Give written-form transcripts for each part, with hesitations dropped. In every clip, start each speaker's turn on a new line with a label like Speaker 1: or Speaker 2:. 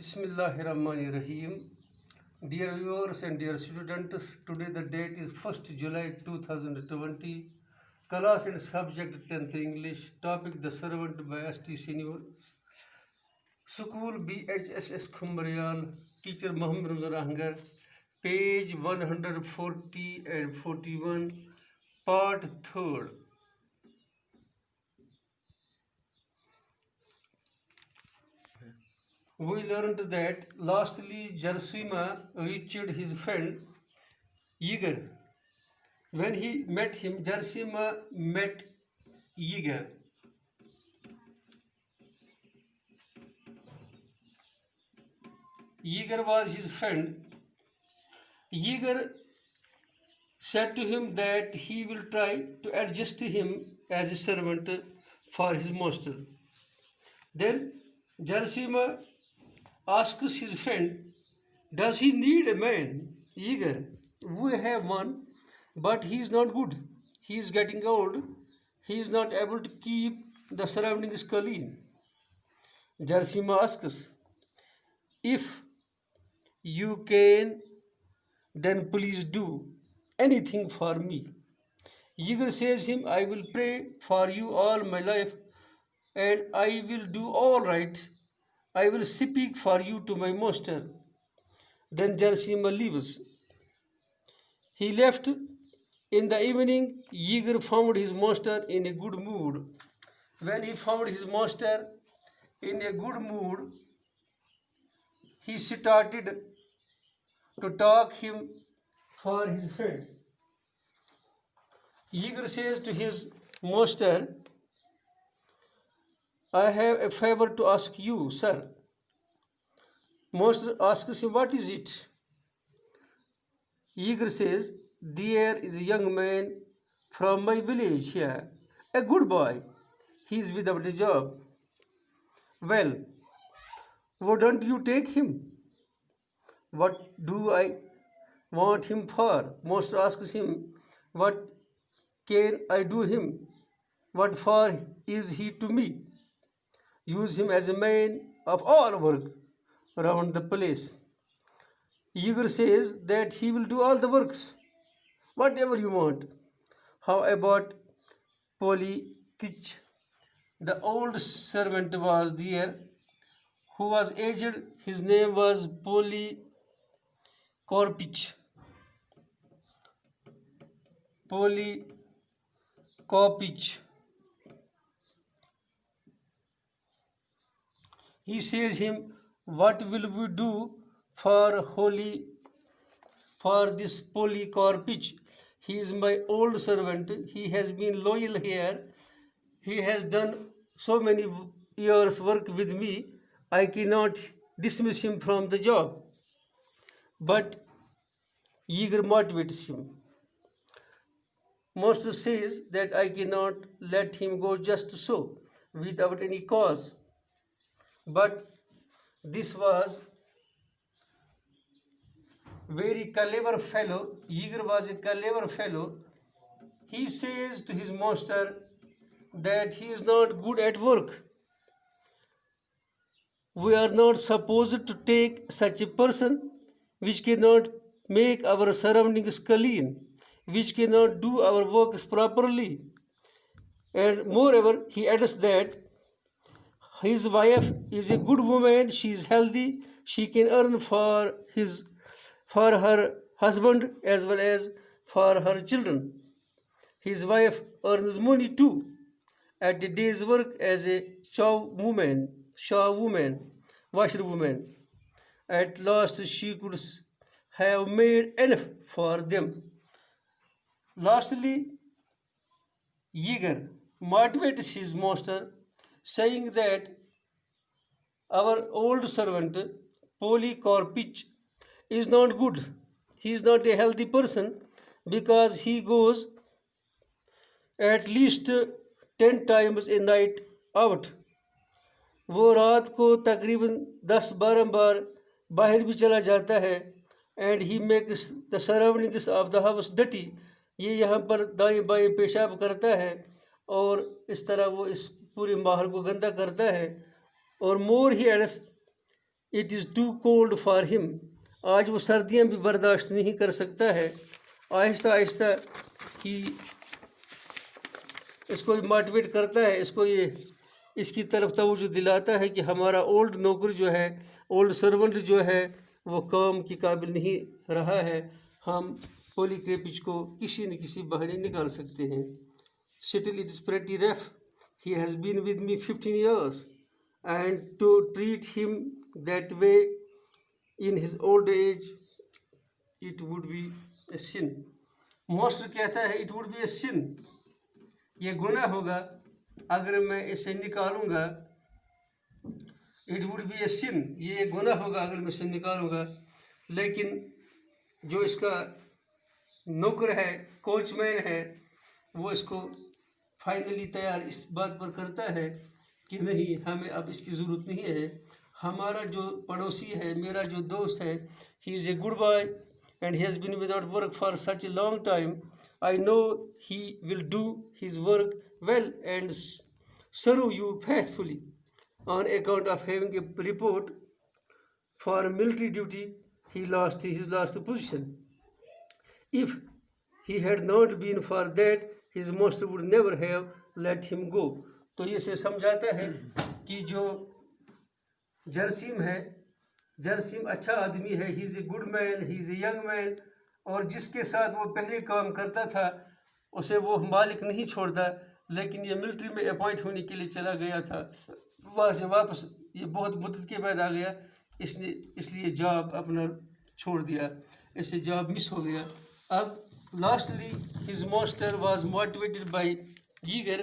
Speaker 1: Bismillahirrahmanirrahim. Dear viewers and dear students, today the date is 1st July 2020. Class and subject 10th English. Topic The Servant by STC News. School BHSS Khumbariyal. Teacher Muhammad Ramzan. Page 140 and 41. Part 3rd. We learned that lastly Jarsima reached his friend Yeager. When he met him, Jarsima met Yeager. Yeager was his friend. Yeager said to him that he will try to adjust him as a servant for his master. Then Jarsima asks his friend, does he need a man? Yeager, we have one, but he is not good. He is getting old. He is not able to keep the surroundings clean. Jarsima asks, if you can, then please do anything for me. Yeager says him, I will pray for you all my life, and I will do all right. I will speak for you to my master. Then Jarsima leaves. He left. In the evening, Yeager found his master in a good mood. When he found his master in a good mood, he started to talk him for his friend. Yeager says to his master, I have a favor to ask you, sir. Master asks him, what is it? Yeager says, there is a young man from my village here, a good boy. He is without a job. Well, why don't you take him? What do I want him for? Master asks him, what can I do him? What for is he to me? Use him as a man of all work around the place. Yeager says that he will do all the works, whatever you want. How about Polycrich? The old servant was there who was aged. His name was Polycarpich. Polycarpich. He says him, what will we do for this Polycarpich? He is my old servant. He has been loyal here. He has done so many years work with me. I cannot dismiss him from the job. But Yeager motivates him. Master says that I cannot let him go just so, without any cause. But this was very clever fellow. Yeager was a clever fellow. He says to his master that he is not good at work. We are not supposed to take such a person which cannot make our surroundings clean, which cannot do our works properly. And moreover, he adds that his wife is a good woman, she is healthy, she can earn for her husband as well as for her children. His wife earns money too at a day's work as a washerwoman. At last she could have made enough for them. Lastly, Yeager motivates his master, saying that our old servant Polycarpich is not good. He is not a healthy person because he goes at least 10 times a night out. وہ رات کو تقریباً 10-12 بار باہر بھی چلا جاتا ہے. And he makes the surroundings of the house ڈٹی. یہ یہاں پر دائیں بائیں پیشاب کرتا ہے اور اس طرح وہ اس پورے ماحول کو گندہ کرتا ہے. اور مور ہی ads It is too cold for him. آج وہ سردیاں بھی برداشت نہیں کر سکتا ہے. آہستہ آہستہ ہی اس کو موٹیویٹ کرتا ہے، اس کو یہ اس کی طرف توجہ دلاتا ہے کہ ہمارا اولڈ نوکر جو ہے، اولڈ سرونٹ جو ہے، وہ کام کی قابل نہیں رہا ہے. ہم پولی کریپچ کو کسی نہ کسی بہانے نکال سکتے ہیں. Still it is pretty rough. He has been with me 15 years, and to treat him that way in his old age, it would be a sin. Master کہتا ہے it would be a sin. یہ گناہ ہوگا اگر میں اسے نکالوں گا. It would be a sin. یہ گناہ ہوگا اگر میں اسے نکالوں گا. لیکن جو اس کا نوکر ہے، کوچ مین ہے، وہ اس کو فائنلی تیار اس بات پر کرتا ہے کہ نہیں، ہمیں اب اس کی ضرورت نہیں ہے. ہمارا جو پڑوسی ہے، میرا جو دوست ہے، he is a good boy and he has been without work for such a long time. I know he will do his work well and serve you faithfully. On account of having a report for military duty, he lost his last position. If he had not been for that, his master would never have let him go. تو یہ سے سمجھاتا ہے کہ جو جرسیم ہے، جرسیم اچھا آدمی ہے. He is a good man, he is a young man. اور جس کے ساتھ وہ پہلے کام کرتا تھا اسے وہ مالک نہیں چھوڑتا، لیکن یہ ملٹری میں اپوائنٹ ہونے کے لیے چلا گیا تھا. وہاں سے واپس یہ بہت مدت کے بعد آ گیا، اس لیے جاب اپنا چھوڑ دیا، اس سے جاب مس ہو گیا. اب lastly his master was motivated by جیگر،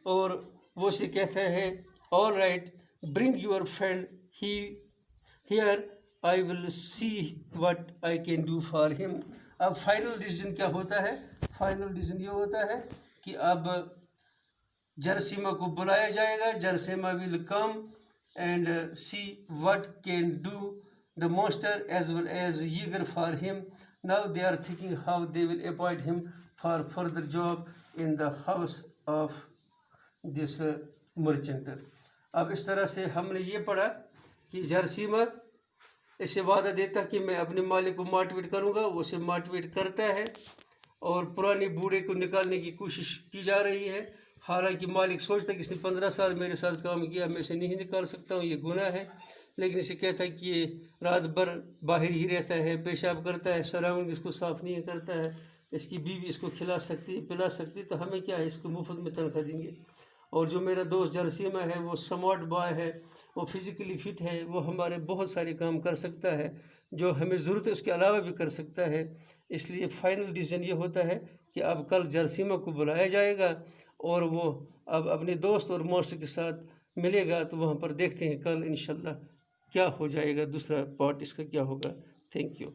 Speaker 1: اور وہ اسے کہتا ہے all right bring your friend here, I will see what I can do for him. اب فائنل ڈیسیژن کیا ہوتا ہے؟ فائنل ڈیسیژن یہ ہوتا ہے کہ اب جرسیما کو بلایا جائے گا. جرسیما will come and see what can do the master as well as eager for him. Now they are thinking how they will appoint him for further job in the house of this merchant. اب اس طرح سے ہم نے یہ پڑھا کہ جرسیما اسے وعدہ دیتا کہ میں اپنے مالک کو موٹیویٹ کروں گا. وہ اسے موٹیویٹ کرتا ہے اور پرانے بوڑھے کو نکالنے کی کوشش کی جا رہی ہے. حالانکہ مالک سوچتا ہے کہ اس نے 15 سال میرے ساتھ کام کیا، میں اسے نہیں نکال سکتا ہوں، یہ گناہ ہے. لیکن اسے کہتا ہے کہ یہ رات بھر باہر ہی رہتا ہے، پیشاب کرتا ہے، سراؤنڈنگ اس کو صاف نہیں کرتا ہے، اس کی بیوی اس کو کھلا سکتی پلا سکتی، تو ہمیں کیا ہے، اس کو مفت میں تنخواہ دیں گے. اور جو میرا دوست جرسیما ہے وہ سمارٹ بوائے ہے، وہ فزیکلی فٹ ہے، وہ ہمارے بہت سارے کام کر سکتا ہے، جو ہمیں ضرورت ہے اس کے علاوہ بھی کر سکتا ہے. اس لیے فائنل ڈیسیژن یہ ہوتا ہے کہ اب کل جرسیما کو بلایا جائے گا اور وہ اب اپنے دوست اور ماسٹر کے ساتھ ملے گا. تو وہاں پر دیکھتے ہیں کل انشاءاللہ کیا ہو جائے گا، دوسرا پارٹ اس کا کیا ہوگا. Thank you.